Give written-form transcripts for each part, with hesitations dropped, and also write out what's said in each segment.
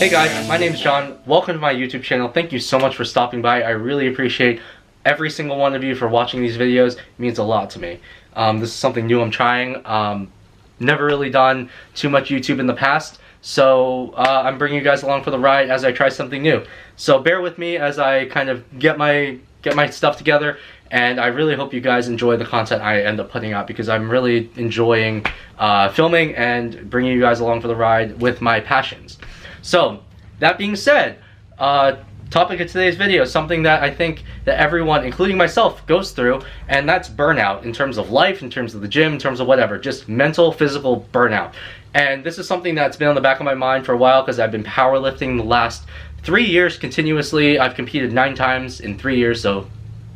Hey guys, my name's John. Welcome to my YouTube channel. Thank you so much for stopping by. I really appreciate every single one of you for watching these videos. It means a lot to me. This is something new I'm trying. Never really done too much YouTube in the past, so I'm bringing you guys along for the ride as I try something new. So bear with me as I kind of get my stuff together, and I really hope you guys enjoy the content I end up putting out, because I'm really enjoying filming and bringing you guys along for the ride with my passions. So that being said, topic of today's video is something that I think that everyone, including myself, goes through, and that's burnout in terms of life, in terms of the gym, in terms of whatever, just mental, physical burnout. And this is something that's been on the back of my mind for a while, because I've been powerlifting the last 3 years continuously. I've competed 9 times in 3 years, so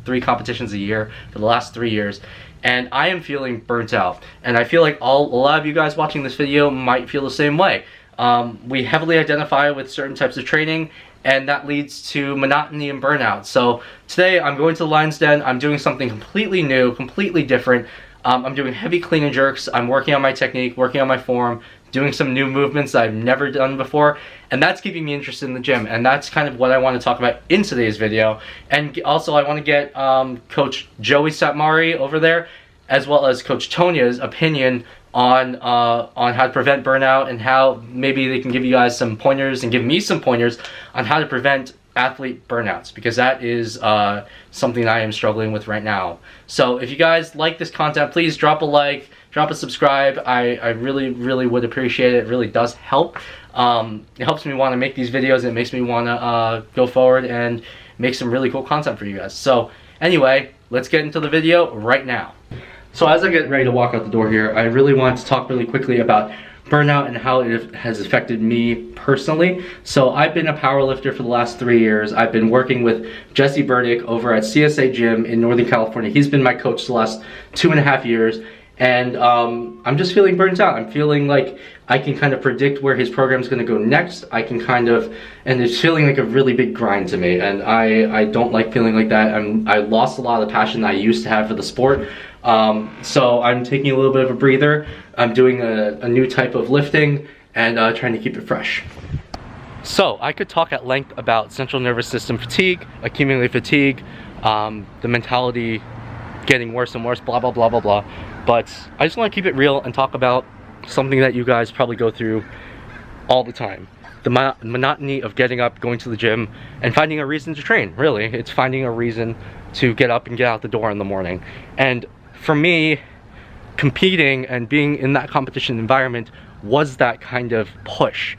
3 competitions a year for the last 3 years, and I am feeling burnt out. And I feel like a lot of you guys watching this video might feel the same way. We heavily identify with certain types of training, and that leads to monotony and burnout. So today I'm going to the Lion's Den. I'm doing something completely new, completely different. I'm doing heavy clean and jerks. I'm working on my technique, working on my form, doing some new movements that I've never done before, and that's keeping me interested in the gym, and that's kind of what I want to talk about in today's video. And also I want to get Coach Joey Szatmary over there, as well as Coach Tonya's opinion on how to prevent burnout, and how maybe they can give you guys some pointers and give me some pointers on how to prevent athlete burnouts, because that is something I am struggling with right now. So if you guys like this content, please drop a like, drop a subscribe. I really would appreciate it. It really does help. It helps me want to make these videos, and it makes me want to go forward and make some really cool content for you guys. So anyway, let's get into the video right now. So as I get ready to walk out the door here, I really want to talk really quickly about burnout and how it has affected me personally. So I've been a powerlifter for the last 3 years. I've been working with Jesse Burdick over at CSA Gym in Northern California. He's been my coach the last 2.5 years. And I'm just feeling burnt out. I'm feeling like I can kind of predict where his program is going to go next. I can kind of, and it's feeling like a really big grind to me. And I don't like feeling like that. I lost a lot of the passion that I used to have for the sport. So I'm taking a little bit of a breather. I'm doing a new type of lifting and trying to keep it fresh. So I could talk at length about central nervous system fatigue, accumulated fatigue, the mentality getting worse and worse, blah, blah, blah, blah, blah. But I just want to keep it real and talk about something that you guys probably go through all the time. The monotony of getting up, going to the gym, and finding a reason to train, really. It's finding a reason to get up and get out the door in the morning. And for me, competing and being in that competition environment was that kind of push.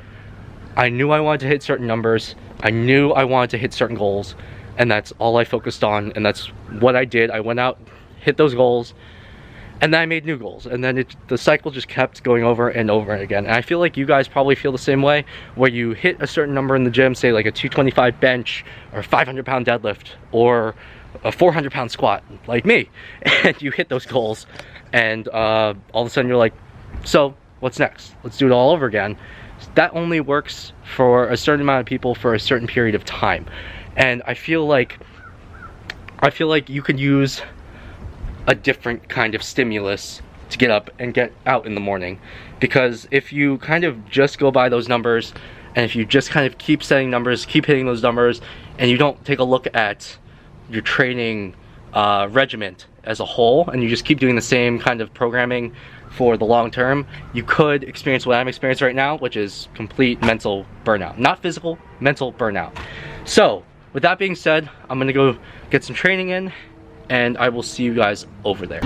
I knew I wanted to hit certain numbers. I knew I wanted to hit certain goals, and that's all I focused on, and that's what I did. I went out, hit those goals, and then I made new goals, and then the cycle just kept going over and over again. And I feel like you guys probably feel the same way, where you hit a certain number in the gym, say like a 225 bench, or a 500-pound deadlift, or a 400-pound squat, like me, and you hit those goals, and all of a sudden you're like, so what's next? Let's do it all over again. That only works for a certain amount of people for a certain period of time. And I feel like you could use a different kind of stimulus to get up and get out in the morning. Because if you kind of just go by those numbers, and if you just kind of keep setting numbers, keep hitting those numbers, and you don't take a look at your training regiment as a whole, and you just keep doing the same kind of programming for the long term, you could experience what I'm experiencing right now, which is complete mental burnout. Not physical, mental burnout. So with that being said, I'm gonna go get some training in, and I will see you guys over there.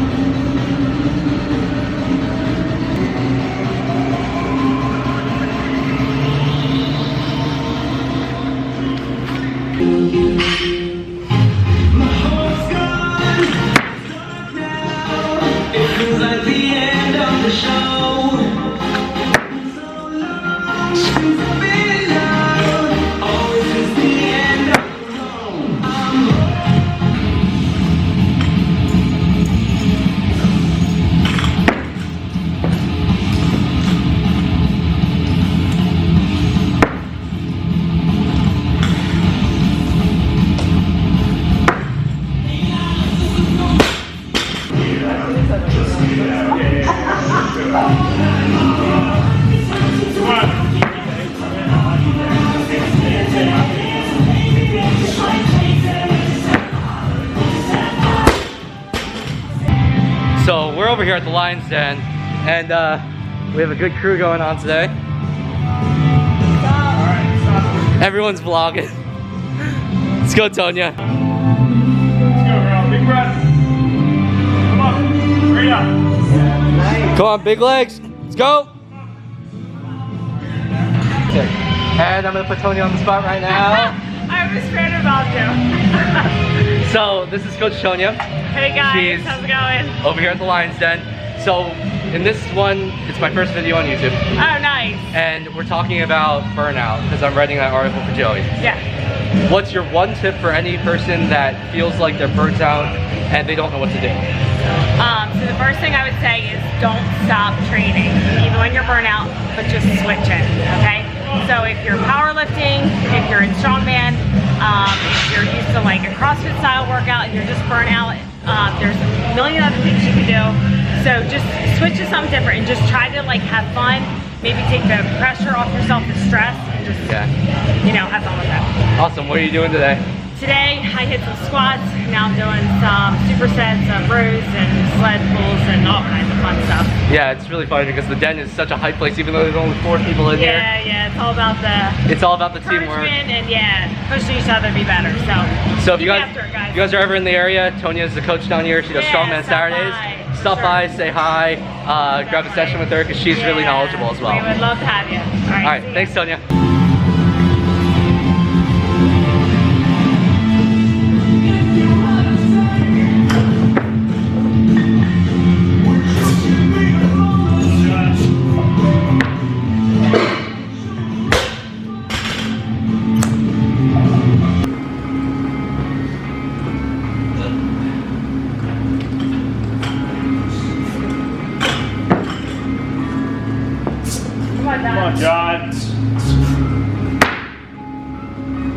over here at the Lion's Den, and we have a good crew going on today. Everyone's vlogging. Let's go, Tonya. Let's go, girl. Big breath. Come on. Hurry up. Come on, big legs. Let's go. Okay. And I'm gonna put Tonya on the spot right now. I was scared about to. So this is Coach Tonya. Hey guys, She's how's it going? over here at the Lion's Den. So in this one, it's my first video on YouTube. Oh, nice. And we're talking about burnout because I'm writing that article for Joey. Yeah. What's your one tip for any person that feels like they're burnt out and they don't know what to do? So the first thing I would say is don't stop training, even when you're burnout, but just switch it, okay? So if you're powerlifting, if you're in strongman, if you're used to like a CrossFit style workout and you're just burnt out, there's a million other things you can do. So just switch to something different and just try to like have fun. Maybe take the pressure off yourself, the stress, and just, you know, have fun with that. Awesome. What are you doing today? Today, I hit some squats. Now I'm doing some supersets, rows, and sled pulls, and all kinds of fun stuff. Yeah, it's really funny because the den is such a hype place, even though there's only 4 people in here. Yeah, it's all about the teamwork and pushing each other to be better. So if you guys, after it, guys. you guys are ever in the area, Tonya is the coach down here. She does Strongman Saturdays. Stop by, say hi, grab a session with her because she's really knowledgeable as well. We would love to have you. All right, thanks, Tonya. Come on, John.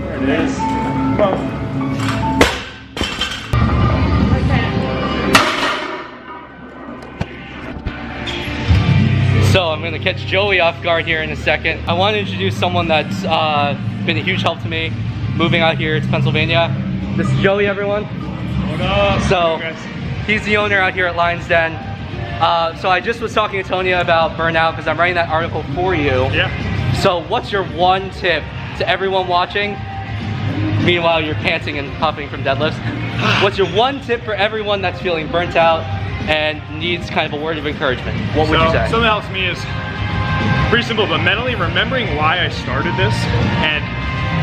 There it is. Come on. So I'm gonna catch Joey off guard here in a second. I want to introduce someone that's been a huge help to me moving out here to Pennsylvania. This is Joey, everyone. What up? So he's the owner out here at Lion's Den. So I just was talking to Tonya about burnout because I'm writing that article for you. Yeah. So what's your one tip to everyone watching? Meanwhile, you're panting and puffing from deadlifts. What's your one tip for everyone that's feeling burnt out and needs kind of a word of encouragement? What would you say? Something that helps me is pretty simple, but mentally remembering why I started this. And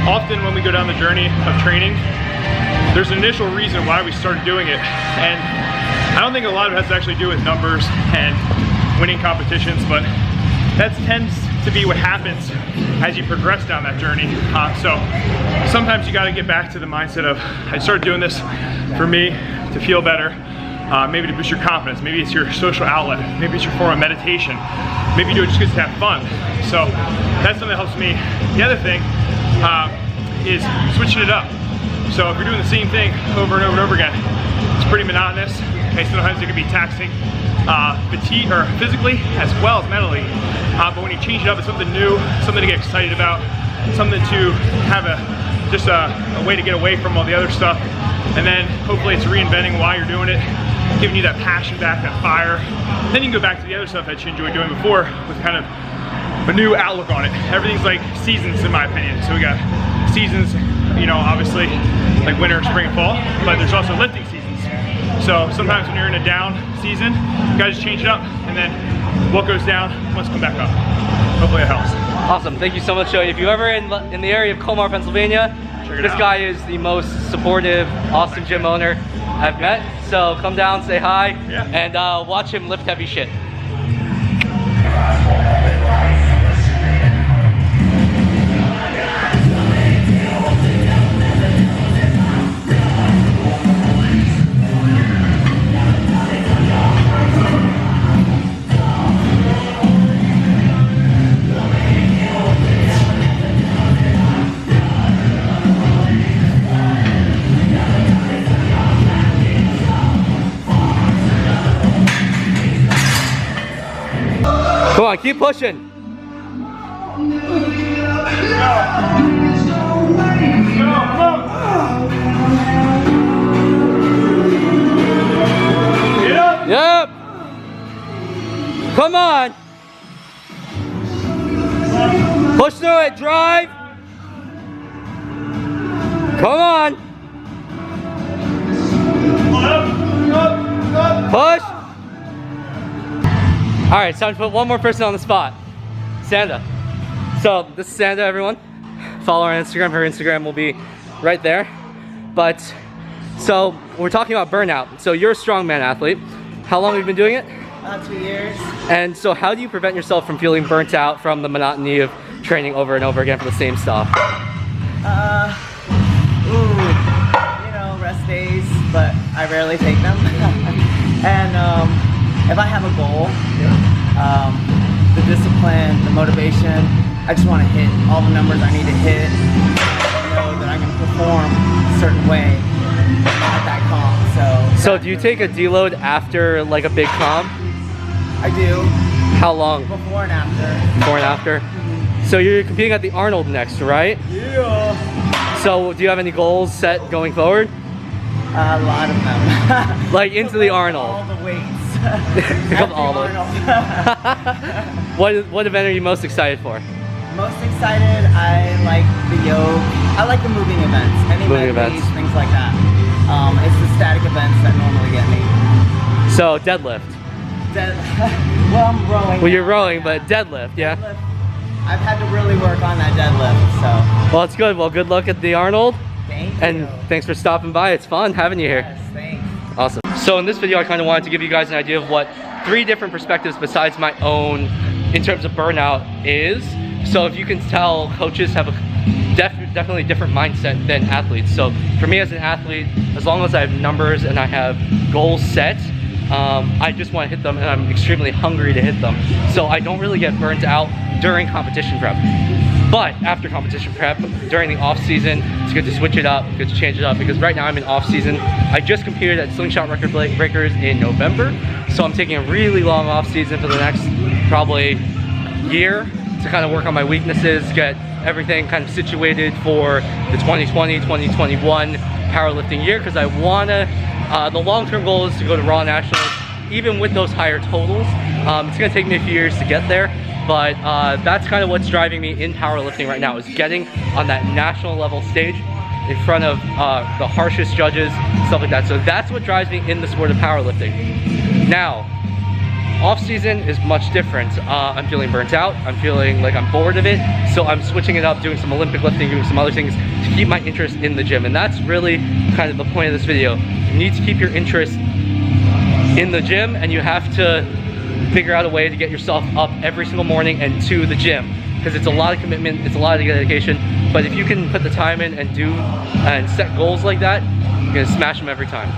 often when we go down the journey of training, there's an initial reason why we started doing it. And I don't think a lot of it has to actually do with numbers and winning competitions, but that tends to be what happens as you progress down that journey. So sometimes you got to get back to the mindset of, I started doing this for me to feel better, maybe to boost your confidence, maybe it's your social outlet, maybe it's your form of meditation, maybe you do it just because to have fun. So that's something that helps me. The other thing is switching it up. So if you're doing the same thing over and over and over again, it's pretty monotonous. Okay, sometimes it can be taxing fatigue or physically as well as mentally. But when you change it up, it's something new, something to get excited about, something to have a way to get away from all the other stuff. And then hopefully it's reinventing why you're doing it, giving you that passion back, that fire. Then you can go back to the other stuff that you enjoyed doing before with kind of a new outlook on it. Everything's like seasons in my opinion. So we got seasons, you know, obviously like winter, spring, and fall, but there's also lifting seasons. So sometimes when you're in a down season, you gotta just change it up, and then what goes down must come back up. Hopefully it helps. Awesome, thank you so much, Joey. If you're ever in the area of Colmar, Pennsylvania, this guy is the most supportive, awesome gym owner I've met. So come down, say hi, and watch him lift heavy shit. Come on, keep pushing. Yep. Come on. Push through it, drive. Come on. Push. All right, it's time to put one more person on the spot. Sanda. So this is Sanda, everyone. Follow her on Instagram. Her Instagram will be right there. But so we're talking about burnout. So you're a strongman athlete. How long have you been doing it? About 2 years. And so how do you prevent yourself from feeling burnt out from the monotony of training over and over again for the same stuff? You know, rest days, but I rarely take them. And if I have a goal, the discipline, the motivation, I just want to hit all the numbers I need to hit. I know that I'm going to perform a certain way at that comp. So do you take a deload after like a big comp? I do. How long? Before and after. Before and after? So you're competing at the Arnold next, right? Yeah. So do you have any goals set going forward? A lot of them. Like into the Arnold? All the weights. All the What event are you most excited for? Most excited, I like the yoke. I like the moving events. Any moving events, events, things like that. It's the static events that normally get me. So deadlift. Well, I'm rowing. Well, you're rowing, but deadlift, yeah. Deadlift. I've had to really work on that deadlift, so. Well, it's good. Well, good luck at the Arnold. Thank you. And thanks for stopping by. It's fun having you here. Yes, thanks. Awesome. So in this video, I kind of wanted to give you guys an idea of what 3 different perspectives besides my own in terms of burnout is. So if you can tell, coaches have a definitely different mindset than athletes. So for me as an athlete, as long as I have numbers and I have goals set, I just want to hit them, and I'm extremely hungry to hit them. So I don't really get burnt out during competition prep. But after competition prep, during the off season, it's good to switch it up, good to change it up, because right now I'm in off season. I just competed at Slingshot Record Breakers in November, so I'm taking a really long off season for the next probably year to kind of work on my weaknesses, get everything kind of situated for the 2020-2021 powerlifting year, because I wanna, the long-term goal is to go to Raw Nationals, even with those higher totals. It's gonna take me a few years to get there, but that's kind of what's driving me in powerlifting right now, is getting on that national level stage in front of the harshest judges, stuff like that. So that's what drives me in the sport of powerlifting. Now, off season is much different. I'm feeling burnt out. I'm feeling like I'm bored of it. So I'm switching it up, doing some Olympic lifting, doing some other things to keep my interest in the gym. And that's really kind of the point of this video. You need to keep your interest in the gym, and you have to figure out a way to get yourself up every single morning and to the gym. Because it's a lot of commitment, it's a lot of dedication. But if you can put the time in and do and set goals like that, you're gonna smash them every time.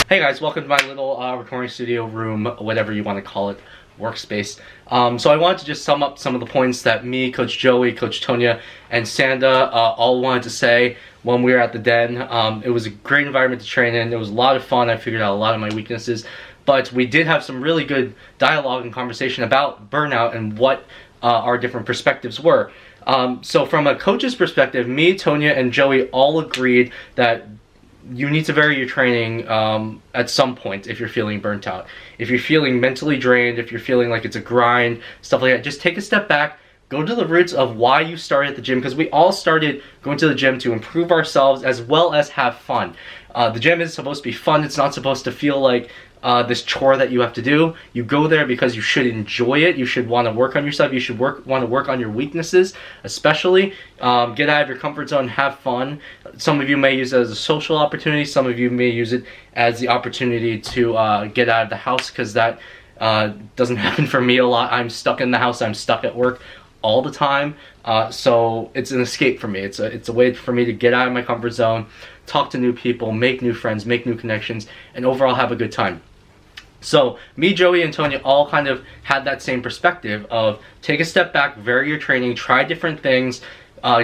Hey guys, welcome to my little recording studio room, whatever you want to call it, workspace. So I wanted to just sum up some of the points that me, Coach Joey, Coach Tonya, and Sanda all wanted to say when we were at the den. It was a great environment to train in. It was a lot of fun. I figured out a lot of my weaknesses. But we did have some really good dialogue and conversation about burnout and what our different perspectives were. So from a coach's perspective, me, Tonya, and Joey all agreed that you need to vary your training at some point if you're feeling burnt out. If you're feeling mentally drained, if you're feeling like it's a grind, stuff like that, just take a step back, go to the roots of why you started at the gym, because we all started going to the gym to improve ourselves as well as have fun. The gym is supposed to be fun. It's not supposed to feel like this chore that you have to do. You go there because you should enjoy it. You should want to work on yourself. You should want to work on your weaknesses, especially. Get out of your comfort zone, have fun. Some of you may use it as a social opportunity. Some of you may use it as the opportunity to get out of the house, because that doesn't happen for me a lot. I'm stuck in the house. I'm stuck at work all the time. So it's an escape for me. It's a way for me to get out of my comfort zone, talk to new people, make new friends, make new connections, and overall have a good time. So me, Joey, and Tonya all kind of had that same perspective of take a step back, vary your training, try different things,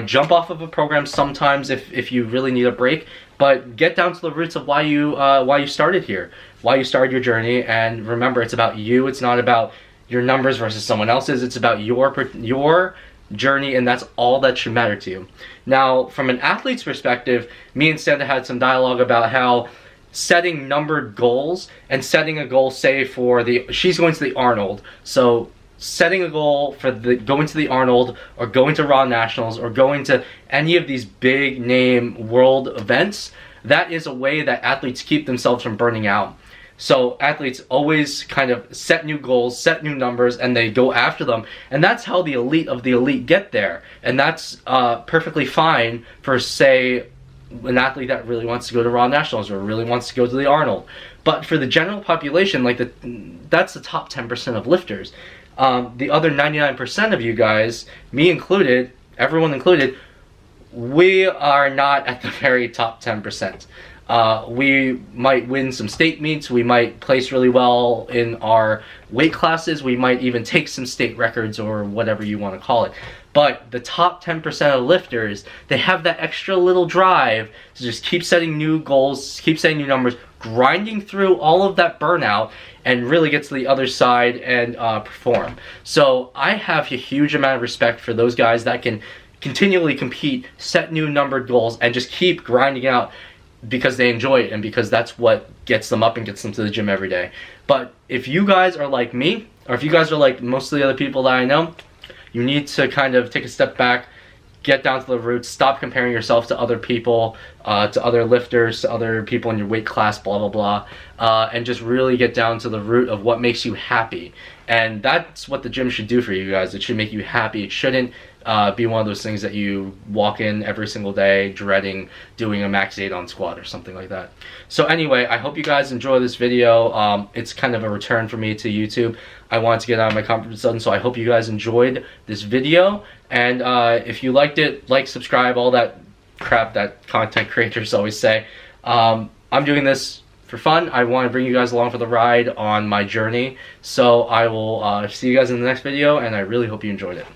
jump off of a program sometimes if you really need a break, but get down to the roots of why you started here, why you started your journey. And remember, it's about you. It's not about your numbers versus someone else's. It's about your journey, and that's all that should matter to you. Now, from an athlete's perspective, me and Sanda had some dialogue about how setting numbered goals and setting a goal, say for she's going to the Arnold, so setting a goal for going to the Arnold or going to Raw Nationals or going to any of these big name world events, that is a way that athletes keep themselves from burning out. So athletes always kind of set new goals, set new numbers, and they go after them. And that's how the elite of the elite get there. And that's perfectly fine for, say, an athlete that really wants to go to Raw Nationals or really wants to go to the Arnold. But for the general population, like that's the top 10% of lifters. The other 99% of you guys, me included, everyone included, we are not at the very top 10%. We might win some state meets, we might place really well in our weight classes, we might even take some state records or whatever you want to call it. But the top 10% of lifters, they have that extra little drive to just keep setting new goals, keep setting new numbers, grinding through all of that burnout, and really get to the other side and perform. So I have a huge amount of respect for those guys that can continually compete, set new numbered goals, and just keep grinding out because they enjoy it and because that's what gets them up and gets them to the gym every day. But if you guys are like me, or if you guys are like most of the other people that I know, you need to kind of take a step back, get down to the roots, stop comparing yourself to other people, to other lifters, to other people in your weight class, blah, blah, blah, and just really get down to the root of what makes you happy. And that's what the gym should do for you guys. It should make you happy. It shouldn't be one of those things that you walk in every single day dreading doing a max 8 on squat or something like that. So anyway, I hope you guys enjoy this video. It's kind of a return for me to YouTube. I wanted to get out of my comfort zone, so I hope you guys enjoyed this video. And if you liked it, like, subscribe, all that crap that content creators always say. I'm doing this for fun. I want to bring you guys along for the ride on my journey. So I will see you guys in the next video, and I really hope you enjoyed it.